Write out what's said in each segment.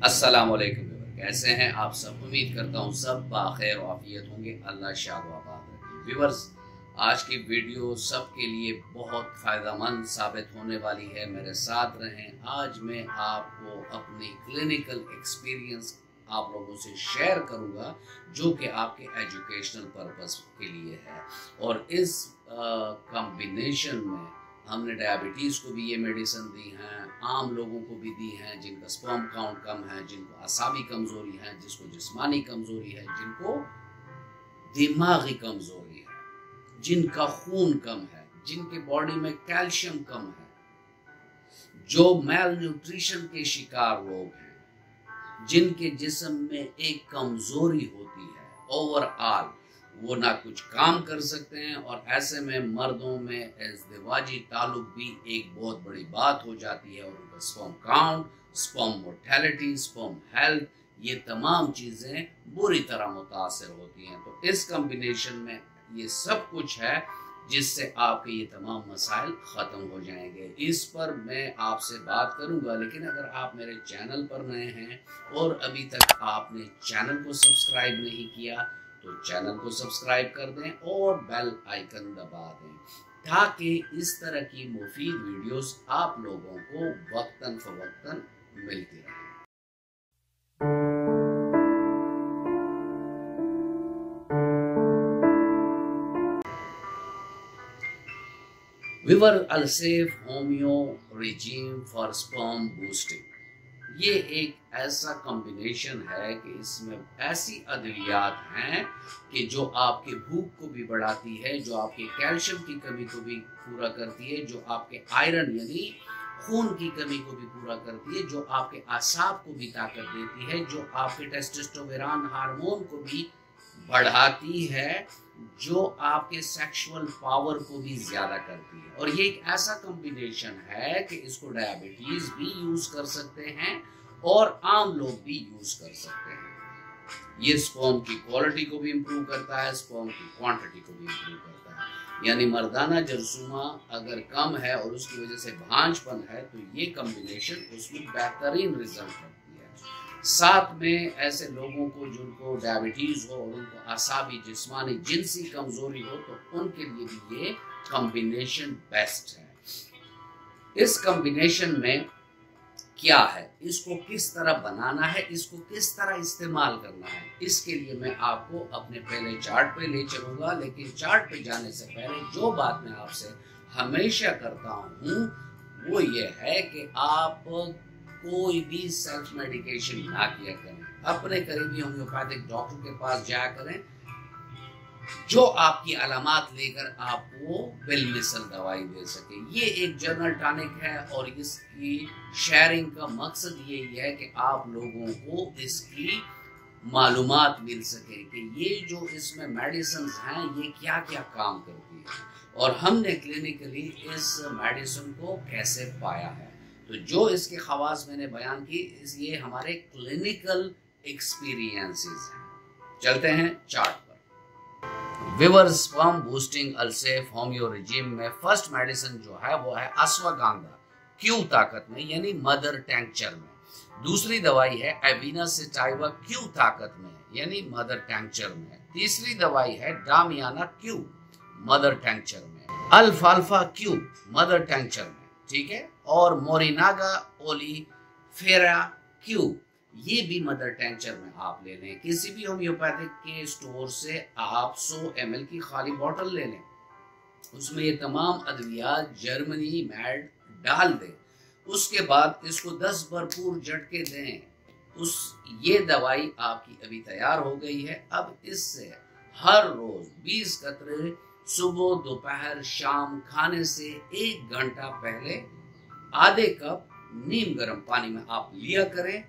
अस्सलाम वालेकुम। कैसे हैं आप सब? उम्मीद करता हूँ सब बाखैर आफियत होंगे। अल्लाह शाद व आबाद रखे। व्यूअर्स, आज की वीडियो सबके लिए बहुत फ़ायदेमंद साबित होने वाली है। मेरे साथ रहें। आज मैं आपको अपनी क्लिनिकल एक्सपीरियंस आप लोगों से शेयर करूंगा जो कि आपके एजुकेशनल पर्पस के लिए है। और इस कॉम्बिनेशन में हमने डायबिटीज़ को भी ये मेडिसिन दी हैं, आम लोगों को भी दी हैं जिनका स्पर्म काउंट कम है, जिनको असाबी कमज़ोरी है, जिसको जिस्मानी कमज़ोरी है, जिनको दिमागी कमज़ोरी है, जिनका खून कम है, जिनके बॉडी में कैल्शियम कम है, जो मेल न्यूट्रिशन के शिकार लोग हैं, जिनके जिस्म में एक कमज़ोरी होती है ओवरऑल, वो ना कुछ काम कर सकते हैं। और ऐसे में मर्दों में इज़दिवाजी ताल्लुक भी एक बहुत बड़ी बात हो जाती है और उनका sperm count, sperm mortality, sperm health, ये तमाम चीज़ें बुरी तरह मुतासर होती हैं। तो इस कॉम्बिनेशन में ये सब कुछ है जिससे आपके ये तमाम मसाइल ख़त्म हो जाएंगे। इस पर मैं आपसे बात करूंगा, लेकिन अगर आप मेरे चैनल पर नए हैं और अभी तक आपने चैनल को सब्सक्राइब नहीं किया तो चैनल को सब्सक्राइब कर दें और बेल आइकन दबा दें ताकि इस तरह की मुफीद वीडियोस आप लोगों को वक्तन फवक्तन मिलती रहे। विवर अलसेफ homeo regime for sperm boosting, ये एक ऐसा कॉम्बिनेशन है कि इसमें ऐसी अद्वियात हैं कि जो आपके भूख को भी बढ़ाती है, जो आपके कैल्शियम की कमी को भी पूरा करती है, जो आपके आयरन यानी खून की कमी को भी पूरा करती है, जो आपके आसाब को भी ताकत देती है, जो आपके टेस्टोस्टेरोन हार्मोन को भी बढ़ाती है, जो आपके सेक्सुअल पावर को भी ज्यादा करती है। और ये एक ऐसा कॉम्बिनेशन है कि इसको डायबिटीज भी यूज कर सकते हैं और आम लोग भी यूज कर सकते हैं। ये स्पर्म की क्वालिटी को भी इम्प्रूव करता है, स्पर्म की क्वांटिटी को भी इम्प्रूव करता है। यानी मर्दाना जरसूमा अगर कम है और उसकी वजह से भांजपन है तो ये कॉम्बिनेशन उसमें बेहतरीन रिजल्ट है। साथ में ऐसे लोगों को जिनको डायबिटीज हो और उनको असाबी जिस्मानी जिनसी कमजोरी हो तो उनके लिए भी ये कॉम्बिनेशन बेस्ट है। इस कॉम्बिनेशन में क्या है, इसको किस तरह बनाना है, इसको किस तरह इस्तेमाल करना है, इसके लिए मैं आपको अपने पहले चार्ट पे ले चलूंगा। लेकिन चार्ट पे जाने से पहले जो बात मैं आपसे हमेशा करता हूँ वो ये है कि आप कोई भी सेल्फ मेडिकेशन ना किया करें। अपने करीबी होम्योपैथिक डॉक्टर के पास जाया करें जो आपकी अलामात लेकर आपको बिलमिसल दवाई दे सके। ये एक जनरल टॉनिक है और इसकी शेयरिंग का मकसद यही है कि आप लोगों को इसकी मालूमात मिल सके कि ये जो इसमें मेडिसिन हैं ये क्या क्या काम करती है और हमने क्लिनिकली इस मेडिसिन को कैसे पाया है। तो जो इसके खवास मैंने बयान की ये हमारे क्लिनिकल एक्सपीरियंसेस हैं। चलते हैं चार्ट पर। विवर स्पर्म बूस्टिंग अल्सेफ होमियो रिजीम में फर्स्ट मेडिसिन जो है वो है अश्वगंधा क्यू ताकत में यानी मदर टैंक्चर में। दूसरी दवाई है एविना सेटाइवा क्यू ताकत में यानी मदर टैंक्चर में। तीसरी दवाई है डामियाना क्यू मदर टैंक्चर में। अल्फाल्फा क्यू मदर टैंक्चर में, ठीक है। और मोरिनागा ओलिफेरा क्यू ये भी मदर टैंक्चर में आप ले लें। किसी भी होम्योपैथिक के स्टोर से आप 100 ml की खाली बोतल ले लें, उसमें ये तमाम अद्वियात जर्मनी मैड डाल दें, उसके बाद इसको 10 भरपूर झटके दें। ये दवाई आपकी अभी तैयार हो गई है। अब इससे हर रोज 20 कतरे सुबह दोपहर शाम खाने से 1 घंटा पहले आधे कप नीम गर्म पानी में आप लिया करें।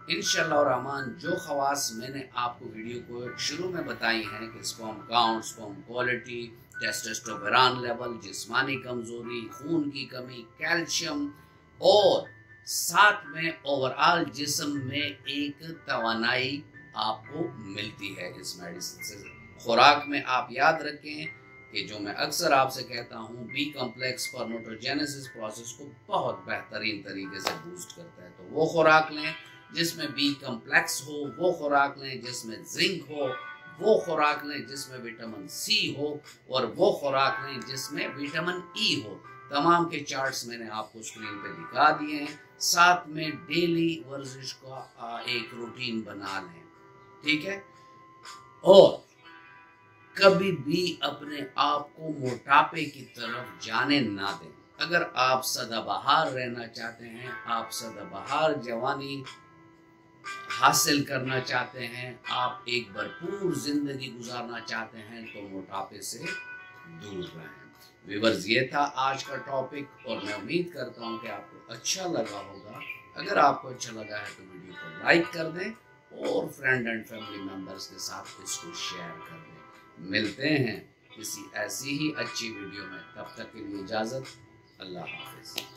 इंशाअल्लाह रहमान जो खवास मैंने आपको वीडियो को शुरू में बताई हैं कि sperm count, sperm quality, testosterone level, जिस्मानी कमजोरी, खून की कमी, कैल्शियम और साथ में ओवरऑल जिस्म में एक तवानाई आपको मिलती है इस मेडिसिन से। खुराक में आप याद रखें कि जो मैं अक्सर आपसे कहता हूँ बी कॉम्प्लेक्स स्पर्मेटोजेनेसिस प्रोसेस को बहुत बेहतरीन तरीके से बूस्ट करता है, तो वो खुराक लें। जिसमें बी कम्प्लेक्स हो वो खुराक लें, जिसमें जिंक हो वो खुराक लें, जिसमें विटामिन सी हो और वो खुराक लें जिसमें विटामिन ई हो। तमाम के चार्ट्स मैंने आपको स्क्रीन पे दिखा दिए हैं। साथ में डेली वर्जिश का एक रूटीन बना लें, ठीक है। और कभी भी अपने आप को मोटापे की तरफ जाने ना दें। अगर आप सदाबहार रहना चाहते हैं, आप सदाबहार जवानी हासिल करना चाहते हैं, आप एक भरपूर जिंदगी गुजारना चाहते हैं, तो मोटापे से दूर रहें। व्यूअर्स, ये था आज का टॉपिक और मैं उम्मीद करता हूँ कि आपको अच्छा लगा होगा। अगर आपको अच्छा लगा है तो वीडियो को लाइक कर दें और फ्रेंड एंड फैमिली मेंबर्स के साथ इसको शेयर कर दें। मिलते हैं किसी ऐसी ही अच्छी वीडियो में, तब तक के लिए इजाज़त। अल्लाह हाफिज़।